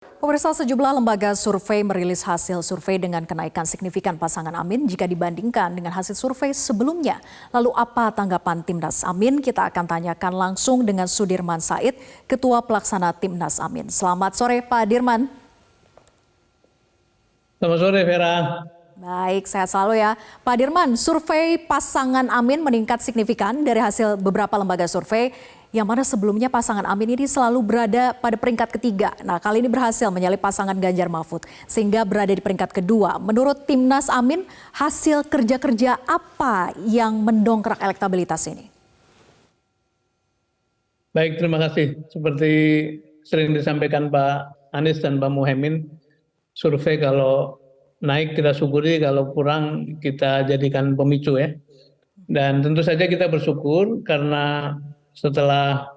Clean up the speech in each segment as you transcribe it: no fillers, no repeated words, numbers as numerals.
Pemirsa, sejumlah lembaga survei merilis hasil survei dengan kenaikan signifikan pasangan Amin jika dibandingkan dengan hasil survei sebelumnya. Lalu apa tanggapan Timnas Amin? Kita akan tanyakan langsung dengan Sudirman Said, Ketua Pelaksana Timnas Amin. Selamat sore Pak Dirman. Selamat sore Vera. Baik, sehat selalu ya. Pak Dirman, survei pasangan Amin meningkat signifikan dari hasil beberapa lembaga survei, yang mana sebelumnya pasangan Amin ini selalu berada pada peringkat ketiga. Nah, kali ini berhasil menyalip pasangan Ganjar Mahfud, sehingga berada di peringkat kedua. Menurut Timnas Amin, hasil kerja-kerja apa yang mendongkrak elektabilitas ini? Baik, terima kasih. Seperti sering disampaikan Pak Anies dan Pak Muhaimin, survei kalau naik kita syukuri, kalau kurang kita jadikan pemicu ya. Dan tentu saja kita bersyukur karena setelah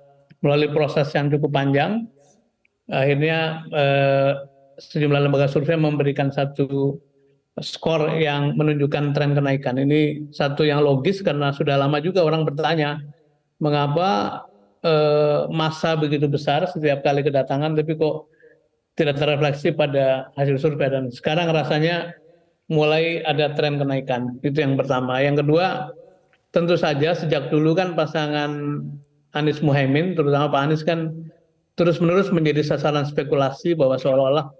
melalui proses yang cukup panjang, akhirnya sejumlah lembaga survei memberikan satu skor yang menunjukkan tren kenaikan. Ini satu yang logis karena sudah lama juga orang bertanya mengapa massa begitu besar setiap kali kedatangan tapi kok tidak terrefleksi pada hasil survei, dan sekarang rasanya mulai ada tren kenaikan. Itu yang pertama. Yang kedua, tentu saja sejak dulu kan pasangan Anies Muhaimin, terutama Pak Anies kan terus-menerus menjadi sasaran spekulasi bahwa seolah-olah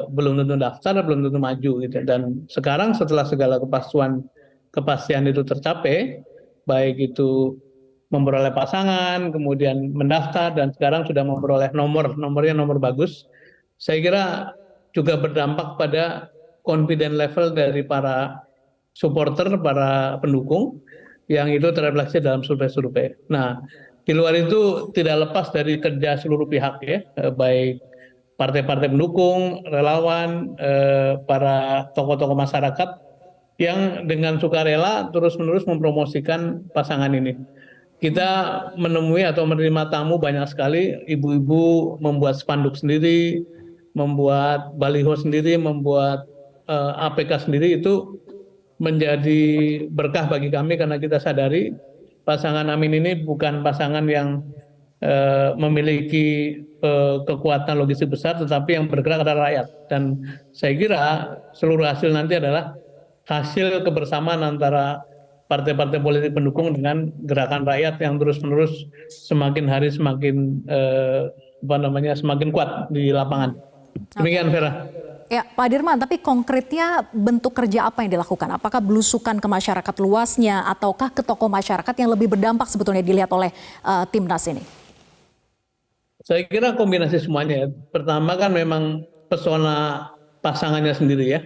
belum tentu daftar, belum tentu maju gitu. Dan sekarang setelah segala kepastian itu tercapai, baik itu memperoleh pasangan, kemudian mendaftar, dan sekarang sudah memperoleh nomornya nomor bagus, saya kira juga berdampak pada confidence level dari para supporter, para pendukung, yang itu terrefleksi dalam survei-survei. Nah, di luar itu tidak lepas dari kerja seluruh pihak ya, baik partai-partai pendukung, relawan, para tokoh-tokoh masyarakat yang dengan sukarela terus-menerus mempromosikan pasangan ini. Kita menemui atau menerima tamu banyak sekali, ibu-ibu membuat spanduk sendiri, membuat baliho sendiri, membuat APK sendiri. Itu menjadi berkah bagi kami karena kita sadari pasangan Amin ini bukan pasangan yang memiliki kekuatan logistik besar, tetapi yang bergerak adalah rakyat. Dan saya kira seluruh hasil nanti adalah hasil kebersamaan antara partai-partai politik pendukung dengan gerakan rakyat yang terus-menerus semakin hari semakin semakin kuat di lapangan. Demikian Vera. Ya, Pak Dirman, tapi konkretnya bentuk kerja apa yang dilakukan? Apakah belusukan ke masyarakat luasnya ataukah ke tokoh masyarakat yang lebih berdampak sebetulnya dilihat oleh Timnas ini? Saya kira kombinasi semuanya ya. Pertama kan memang pesona pasangannya sendiri ya.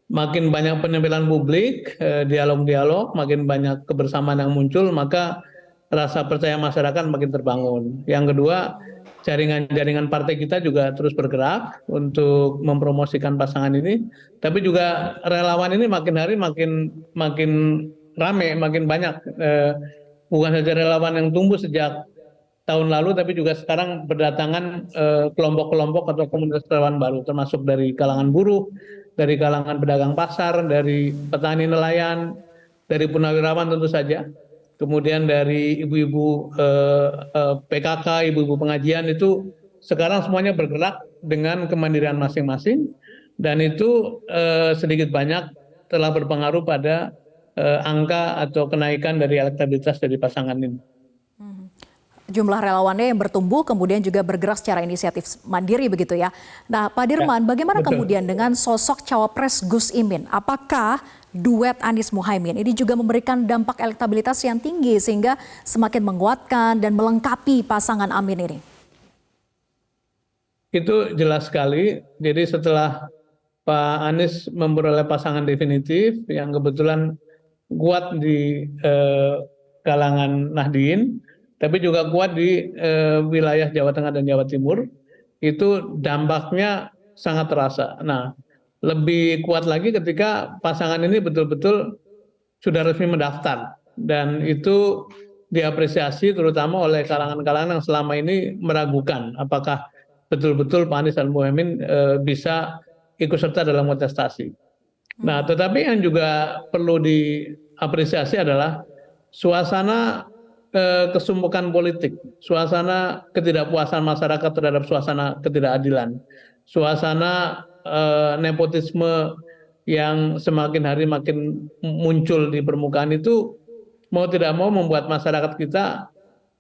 Makin banyak penampilan publik, dialog-dialog, makin banyak kebersamaan yang muncul, maka rasa percaya masyarakat makin terbangun. Yang kedua, jaringan-jaringan partai kita juga terus bergerak untuk mempromosikan pasangan ini. Tapi juga relawan ini makin hari makin rame, makin banyak. Bukan saja relawan yang tumbuh sejak tahun lalu, tapi juga sekarang berdatangan kelompok-kelompok atau komunitas relawan baru, termasuk dari kalangan buruh, dari kalangan pedagang pasar, dari petani nelayan, dari purnawirawan tentu saja, kemudian dari ibu-ibu PKK, ibu-ibu pengajian. Itu sekarang semuanya bergerak dengan kemandirian masing-masing, dan itu sedikit banyak telah berpengaruh pada angka atau kenaikan dari elektabilitas dari pasangan ini. Jumlah relawannya yang bertumbuh kemudian juga bergerak secara inisiatif mandiri begitu ya. Nah, Pak Dirman, bagaimana kemudian dengan sosok cawapres Gus Imin? Apakah duet Anies Muhaimin ini juga memberikan dampak elektabilitas yang tinggi sehingga semakin menguatkan dan melengkapi pasangan Amin ini? Itu jelas sekali. Jadi setelah Pak Anies memperoleh pasangan definitif yang kebetulan kuat di kalangan Nahdien, tapi juga kuat di wilayah Jawa Tengah dan Jawa Timur, itu dampaknya sangat terasa. Nah, lebih kuat lagi ketika pasangan ini betul-betul sudah resmi mendaftar, dan itu diapresiasi terutama oleh kalangan-kalangan yang selama ini meragukan apakah betul-betul Pak Anies dan Muhaimin bisa ikut serta dalam kontestasi. Nah, tetapi yang juga perlu diapresiasi adalah suasana kesumpukan politik, suasana ketidakpuasan masyarakat terhadap suasana ketidakadilan, suasana nepotisme yang semakin hari makin muncul di permukaan itu mau tidak mau membuat masyarakat kita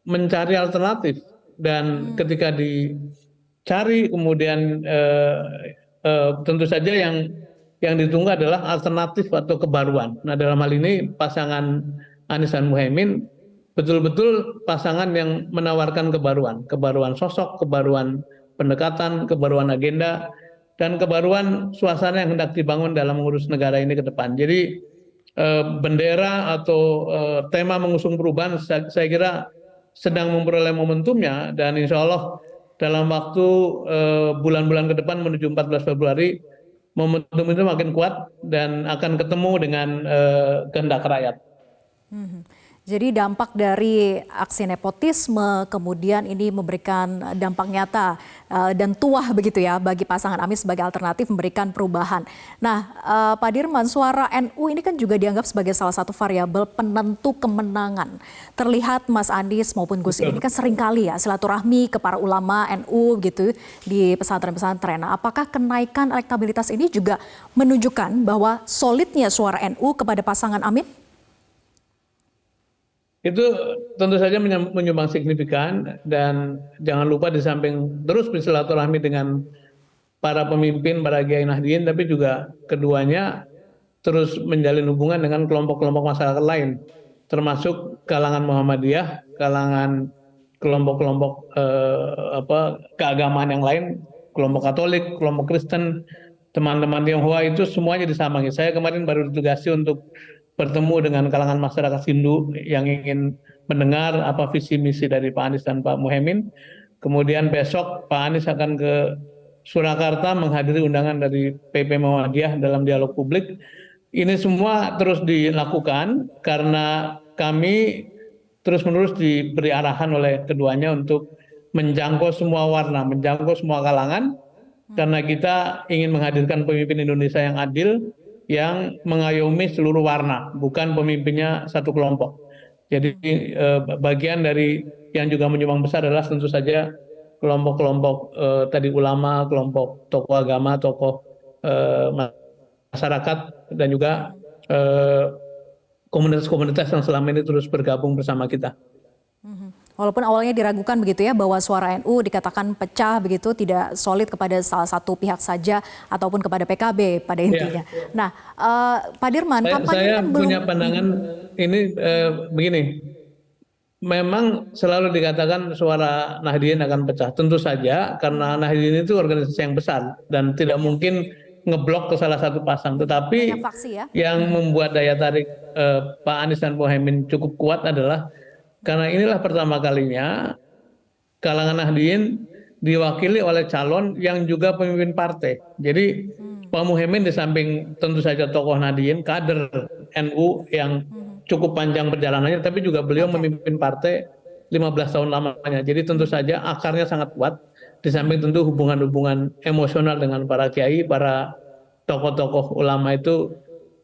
mencari alternatif, dan ketika dicari kemudian tentu saja yang ditunggu adalah alternatif atau kebaruan. Nah, dalam hal ini pasangan Anies dan Muhaimin betul-betul pasangan yang menawarkan kebaruan, kebaruan sosok, kebaruan pendekatan, kebaruan agenda, dan kebaruan suasana yang hendak dibangun dalam mengurus negara ini ke depan. Jadi bendera atau tema mengusung perubahan saya kira sedang memperoleh momentumnya, dan insya Allah dalam waktu bulan-bulan ke depan menuju 14 Februari momentum itu makin kuat dan akan ketemu dengan kehendak rakyat. Jadi dampak dari aksi nepotisme kemudian ini memberikan dampak nyata dan tuah begitu ya bagi pasangan Anies sebagai alternatif memberikan perubahan. Nah, Pak Dirman, suara NU ini kan juga dianggap sebagai salah satu variabel penentu kemenangan. Terlihat Mas Anies maupun Gus Imin ini kan seringkali ya silaturahmi ke para ulama NU gitu di pesantren-pesantren. Nah, apakah kenaikan elektabilitas ini juga menunjukkan bahwa solidnya suara NU kepada pasangan Amin? Itu tentu saja menyumbang signifikan, dan jangan lupa di samping terus bersilaturahmi dengan para pemimpin, para kiai Nahdien, tapi juga keduanya terus menjalin hubungan dengan kelompok-kelompok masyarakat lain, termasuk kalangan Muhammadiyah, kalangan kelompok-kelompok keagamaan yang lain, kelompok Katolik, kelompok Kristen, teman-teman Tionghoa, itu semuanya disambangi. Saya kemarin baru ditugasi untuk bertemu dengan kalangan masyarakat Hindu yang ingin mendengar apa visi misi dari Pak Anies dan Pak Muhaimin. Kemudian besok Pak Anies akan ke Surakarta menghadiri undangan dari PP Muhammadiyah dalam dialog publik. Ini semua terus dilakukan karena kami terus-menerus diberi arahan oleh keduanya untuk menjangkau semua warna, menjangkau semua kalangan, karena kita ingin menghadirkan pemimpin Indonesia yang adil, yang mengayomi seluruh warna, bukan pemimpinnya satu kelompok. Jadi bagian dari yang juga menyumbang besar adalah tentu saja kelompok-kelompok tadi ulama, kelompok tokoh agama, tokoh masyarakat, dan juga komunitas-komunitas yang selama ini terus bergabung bersama kita. Walaupun awalnya diragukan begitu ya bahwa suara NU dikatakan pecah begitu, tidak solid kepada salah satu pihak saja ataupun kepada PKB pada intinya. Ya. Nah, Pak Dirman, saya punya pandangan ini begini. Memang selalu dikatakan suara Nahdien akan pecah. Tentu saja karena Nahdien itu organisasi yang besar dan tidak mungkin ngeblok ke salah satu pasang. Tetapi yang membuat daya tarik Pak Anies dan Muhaimin cukup kuat adalah karena inilah pertama kalinya kalangan Nahdien diwakili oleh calon yang juga pemimpin partai. Jadi Pak Muhaimin di samping tentu saja tokoh Nahdien, kader NU yang cukup panjang perjalanannya, tapi juga beliau memimpin partai 15 tahun lamanya. Jadi tentu saja akarnya sangat kuat. Di samping tentu hubungan-hubungan emosional dengan para kiai, para tokoh-tokoh ulama itu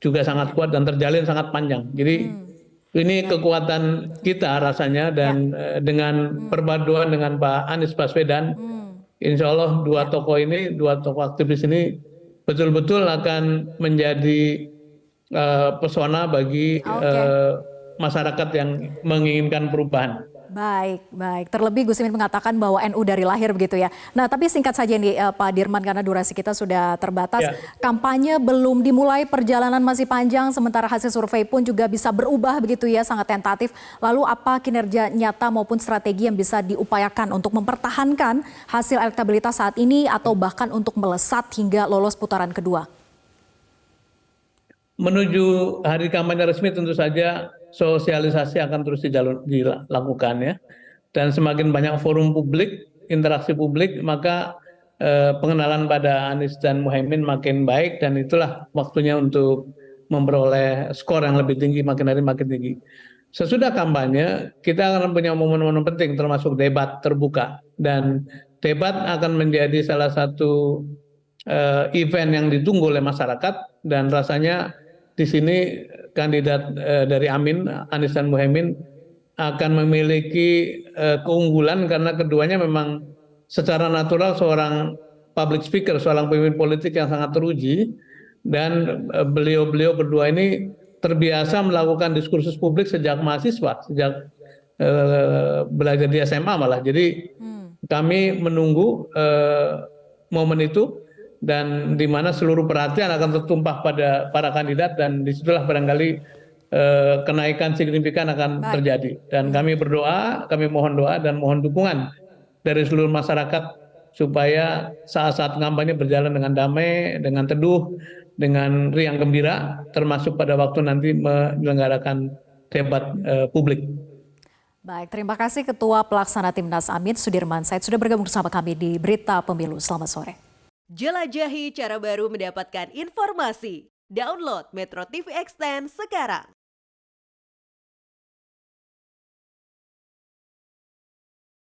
juga sangat kuat dan terjalin sangat panjang. Jadi ini kekuatan kita rasanya, dan dengan perpaduan dengan Pak Anies Baswedan, insya Allah dua tokoh ini, dua tokoh aktivis ini betul-betul akan menjadi pesona bagi masyarakat yang menginginkan perubahan. Baik, baik. Terlebih Gus Imin mengatakan bahwa NU dari lahir begitu ya. Nah, tapi singkat saja nih Pak Dirman karena durasi kita sudah terbatas. Ya. Kampanye belum dimulai, perjalanan masih panjang, sementara hasil survei pun juga bisa berubah begitu ya, sangat tentatif. Lalu apa kinerja nyata maupun strategi yang bisa diupayakan untuk mempertahankan hasil elektabilitas saat ini atau bahkan untuk melesat hingga lolos putaran kedua? Menuju hari kampanye resmi tentu saja sosialisasi akan terus dilakukan ya, dan semakin banyak forum publik, interaksi publik, maka pengenalan pada Anies dan Muhaimin makin baik, dan itulah waktunya untuk memperoleh skor yang lebih tinggi, makin hari makin tinggi. Sesudah kampanye kita akan punya momen-momen penting termasuk debat terbuka, dan debat akan menjadi salah satu event yang ditunggu oleh masyarakat, dan rasanya di sini kandidat dari Amin, Anies dan Muhaimin akan memiliki keunggulan karena keduanya memang secara natural seorang public speaker, seorang pemimpin politik yang sangat teruji, dan beliau-beliau berdua ini terbiasa melakukan diskursus publik sejak mahasiswa, sejak belajar di SMA malah. Jadi kami menunggu momen itu, dan di mana seluruh perhatian akan tertumpah pada para kandidat, dan disitulah barangkali kenaikan signifikan akan terjadi. Dan kami berdoa, kami mohon doa dan mohon dukungan dari seluruh masyarakat supaya saat-saat kampanye berjalan dengan damai, dengan teduh, dengan riang gembira, termasuk pada waktu nanti menyelenggarakan debat publik. Baik, terima kasih Ketua Pelaksana Timnas Amin Sudirman Said sudah bergabung bersama kami di Berita Pemilu. Selamat sore. Jelajahi cara baru mendapatkan informasi. Download Metro TV Extend sekarang.